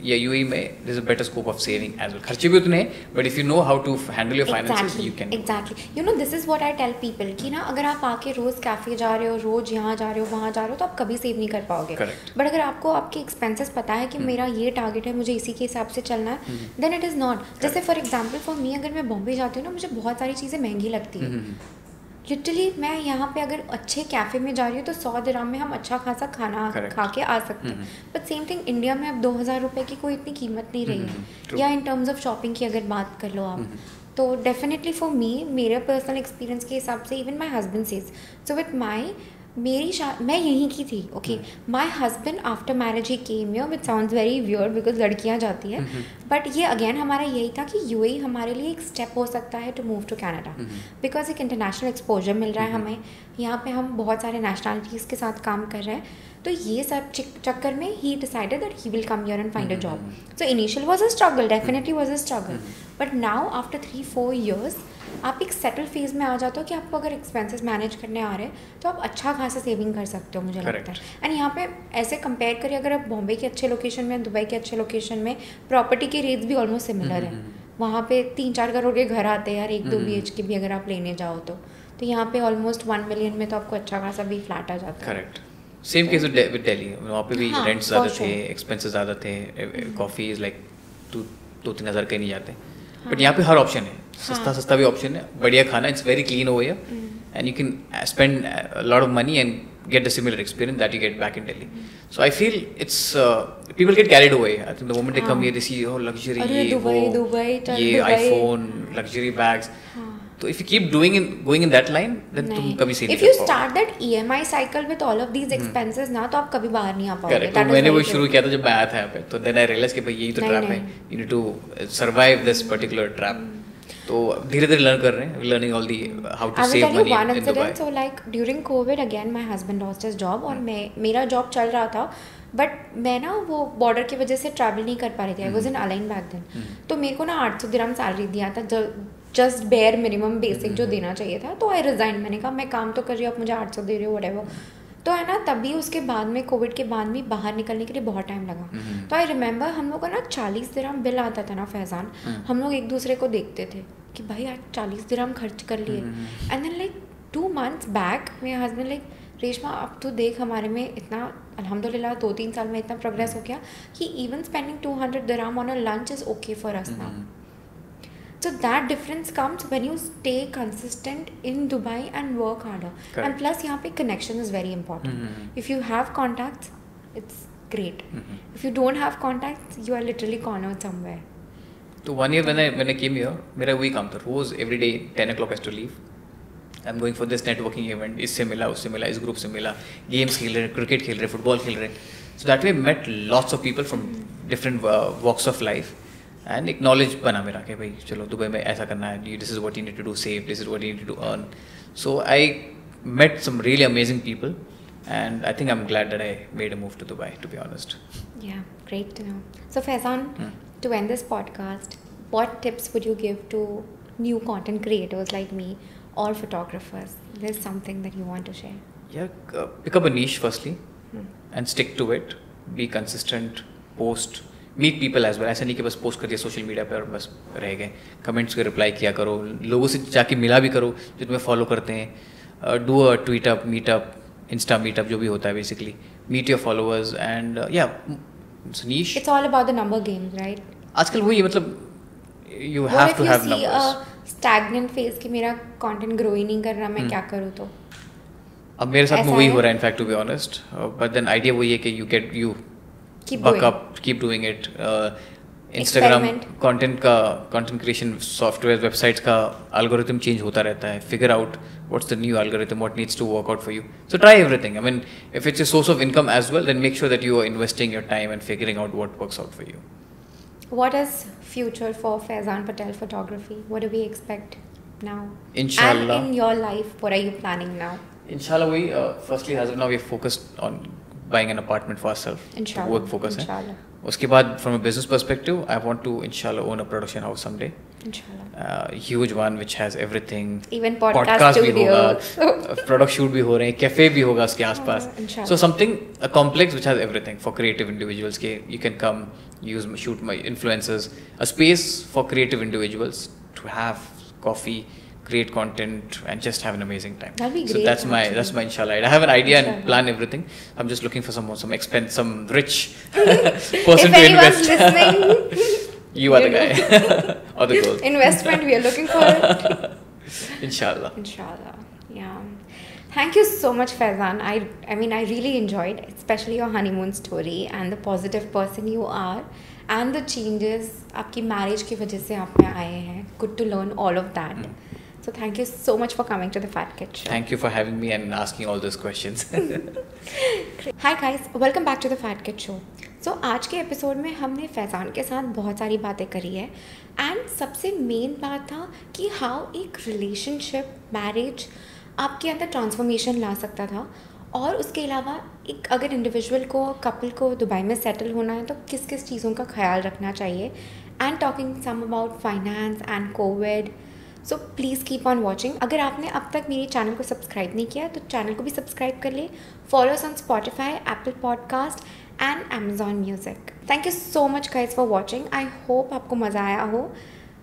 या UAE में there is a better scope of saving as well. खर्चे भी उतने हैं, but if you know how to handle your finances you can. Exactly. You know this is what I tell people कि ना अगर आप आके रोज कैफे जा रहे हो, रोज यहाँ जा रहे हो, वहाँ जा रहे हो, तो आप कभी सेव नहीं कर पाओगे. बट अगर आपको आपके एक्सपेंसेस पता है कि मेरा ये टारगेट है, मुझे इसी के हिसाब से चलना है, देन इट इज़ नॉट. जैसे फॉर एग्जाम्पल फॉर मी, अगर मैं बॉम्बे जाती हूँ ना, मुझे बहुत सारी चीज़ें महंगी लगती है. लिटरली मैं यहाँ पे अगर अच्छे कैफ़े में जा रही हूँ तो 100 दिरहम में हम अच्छा खासा खाना खा के आ सकते हैं. बट सेम थिंग इंडिया में अब 2000 रुपये की कोई इतनी कीमत नहीं रही है. या इन टर्म्स ऑफ शॉपिंग की अगर बात कर लो आप, तो डेफिनेटली फॉर मी, मेरे पर्सनल एक्सपीरियंस के हिसाब से, even my husband says, so with my मैं यहीं की थी. Okay, my husband after marriage he came here, which sounds very weird because लड़कियाँ जाती है. बट ये अगेन हमारा यही था कि UAE हमारे लिए एक स्टेप हो सकता है to move to Canada, because एक इंटरनेशनल एक्सपोजर मिल रहा है हमें. यहाँ पे हम बहुत सारे नेशनलिटीज़ के साथ काम कर रहे हैं. तो ये सब चक्कर में ही decided that he will come here and find a job. So initial was a struggle, definitely was a struggle. But now after 3-4 years आप एक सेटल फेज में आ जाते हो कि आपको अगर एक्सपेंसेस मैनेज करने आ रहे हैं तो आप अच्छा खासा सेविंग कर सकते हो, मुझे लगता है. एंड यहाँ पे ऐसे कंपेयर करिए, अगर आप बॉम्बे के अच्छे लोकेशन में, दुबई के अच्छे लोकेशन में, प्रॉपर्टी के रेट्स भी ऑलमोस्ट सिमिलर है. वहाँ पे 3-4 करोड़ के घर आते हैं यार, 1-2 BHK भी अगर आप लेने जाओ तो यहाँ पे ऑलमोस्ट 1 million में तो आपको अच्छा खासा भी फ्लैट आ जाता है. Correct. Same case with Delhi, वहाँ पे भी रेंट ज़्यादा थे, एक्सपेंसेस ज़्यादा थे. कॉफ़ी इज़ लाइक 2-3 हज़ार कहीं नहीं जाते. बट यहाँ पे हर ऑप्शन है, सस्ता भी ऑप्शन है, बढ़िया खाना, it's very clean over here, and you can spend a lot of money and get the similar experience that you get back in Delhi. So I feel it's people get carried away. I think the moment they come here, they see luxury, ये iPhone, luxury bags. So if you keep going in that line, then तुम कभी से नहीं. If you start that EMI cycle with all of these expenses ना, तो आप कभी बाहर नहीं आ पाओगे. तो मैंने वो शुरू किया था जब मैं आया था यहाँ पे, तो then I realized कि भाई यही तो trap है. You need to survive this particular trap. तो धीरे-धीरे लर्न कर रहे हैं, learning all the how to save money in Dubai. So like during COVID again my husband lost his job और मेरा जॉब चल रहा था, बट मैं ना वो बॉर्डर की वजह से ट्रैवल नहीं कर पा रही थी. I was in align back then. तो मेरे को ना 800 दिरहम सैलरी दिया था, जस्ट बेयर मिनिमम बेसिक जो देना चाहिए था. तो आई रिजाइन. मैंने कहा मैं काम तो कर रही हूँ, आप मुझे 800 दे रहे हो, व्हाटएवर. तो है ना, तभी उसके बाद में कोविड के बाद में बाहर निकलने के लिए बहुत टाइम लगा. तो आई रिमेंबर हम लोग का ना 40 दिरहम बिल आता था ना फैज़ान, हम लोग एक दूसरे को देखते थे कि भाई आज 40 दिरहम खर्च कर लिए. And then like 2 months back मेरे हस्बैंड लाइक, रेशमा अब तो देख हमारे में इतना अल्हम्दुलिल्लाह 2-3 साल में इतना प्रोग्रेस हो गया कि even spending 200 dirham on a lunch is okay for us now. So that difference comes when you stay consistent in Dubai and work harder. Correct. And plus यहाँ पे connection is very important. If you have contacts, it's great. If you don't have contacts, you are literally cornered somewhere. So 1 year when I came here, मेरा वही काम था, रोज every day 10 o'clock has to leave. I'm going for this networking event. इससे मिला, उससे मिला, इस group से मिला, गेम्स खेल रहे, क्रिकेट खेल रहे, फुटबॉल खेल रहे. So that way met lots of people from different walks of life. And एक नॉलेज बना मेरा कि भाई चलो दुबई में ऐसा करना है, this is what you need to do, save, this is what you need to earn. So I met some really amazing people and I think I am glad that I made a move to Dubai, to be honest. Yeah great to know. So Faizan, to end this podcast, what tips would you give to new content creators like me or photographers? There's something that you want to share. Yeah, pick up a niche firstly and stick to it. Be consistent, post, meet people as well. ऐसा नहीं कि बस post कर दिया social media पे और बस रह गए. कमेंट्स के रिप्लाई किया करो, लोगों से जाके मिला भी करो जो तुम्हें फॉलो करते हैं. Do a tweet up, meet up, insta meet up, जो भी होता है basically. Meet your followers and या niche. It's all about the number game, right? आजकल वही मतलब you have to have numbers. What if you see a stagnant phase कि मेरा content grow ही नहीं कर रहा, मैं क्या करूँ तो? अब मेरे साथ में वही हो रहा है in fact to be honest. But then idea वही है कि you Keep buck going. up, keep doing it. Instagram Experiment. content creation software, websites का algorithm change होता रहता है. Figure out what's the new algorithm, what needs to work out for you. So try everything. I mean, if it's a source of income as well, then make sure that you are investing your time and figuring out what works out for you. What is future for Faizan Patel Photography? What do we expect now? Inshallah. And in your life, what are you planning now? Inshallah, firstly as of now we're focused on buying an apartment for ourselves. Inshallah. Work focus है. Inshallah. उसके बाद from a business perspective, I want to inshallah own a production house someday. Inshallah. Huge one which has everything. Even podcast भी studio. होगा, product shoot भी हो रहे हैं, cafe भी होगा उसके आसपास. Inshallah. So something, a complex which has everything for creative individuals. के you can come, shoot my influencers. A space for creative individuals to have coffee, create content and just have an amazing time. That'd be So great, that's my inshallah. I have an idea Inshallah. and plan everything. I'm just looking for some rich If person to anyone's invest. listening, You are the guy or the girl. investment, we are looking for it. Inshallah. Inshallah. Yeah. Thank you so much, Faizan. I mean, I really enjoyed, especially your honeymoon story and the positive person you are and the changes आपकी marriage की वजह से आप में आए हैं. Good to learn all of that. So thank you so much for coming to the Fat Kid Show. Thank you for having me and asking all those questions. Hi guys, welcome back to the Fat Kid Show. So आज के episode में हमने फैज़ान के साथ बहुत सारी बातें करी है एंड सबसे मेन बात था कि हाउ एक रिलेशनशिप, मैरिज आपके अंदर ट्रांसफॉर्मेशन ला सकता था और उसके अलावा एक अगर इंडिविजुअल को, कपल को दुबई में सेटल होना है तो किस किस चीज़ों का ख्याल रखना चाहिए and talking some about finance and covid. So please keep on watching. अगर आपने अब तक मेरे चैनल को सब्सक्राइब नहीं किया तो चैनल को भी सब्सक्राइब कर ले. Follow us on Spotify, Apple podcast and Amazon Music. Thank you so much guys for watching. I hope आपको मज़ा आया हो.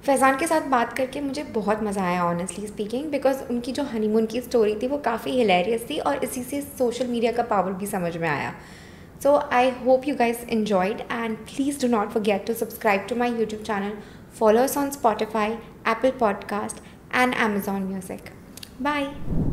फैज़ान के साथ बात करके मुझे बहुत मज़ा आया ऑनेस्टली स्पीकिंग, बिकॉज उनकी जो हनीमून की स्टोरी थी वो काफ़ी हिलेरियस थी और इसी से सोशल मीडिया का पावर भी समझ में आया. So I hope you guys enjoyed and please do not forget to subscribe to my YouTube channel. Follow us on Spotify, Apple Podcast and Amazon Music. Bye.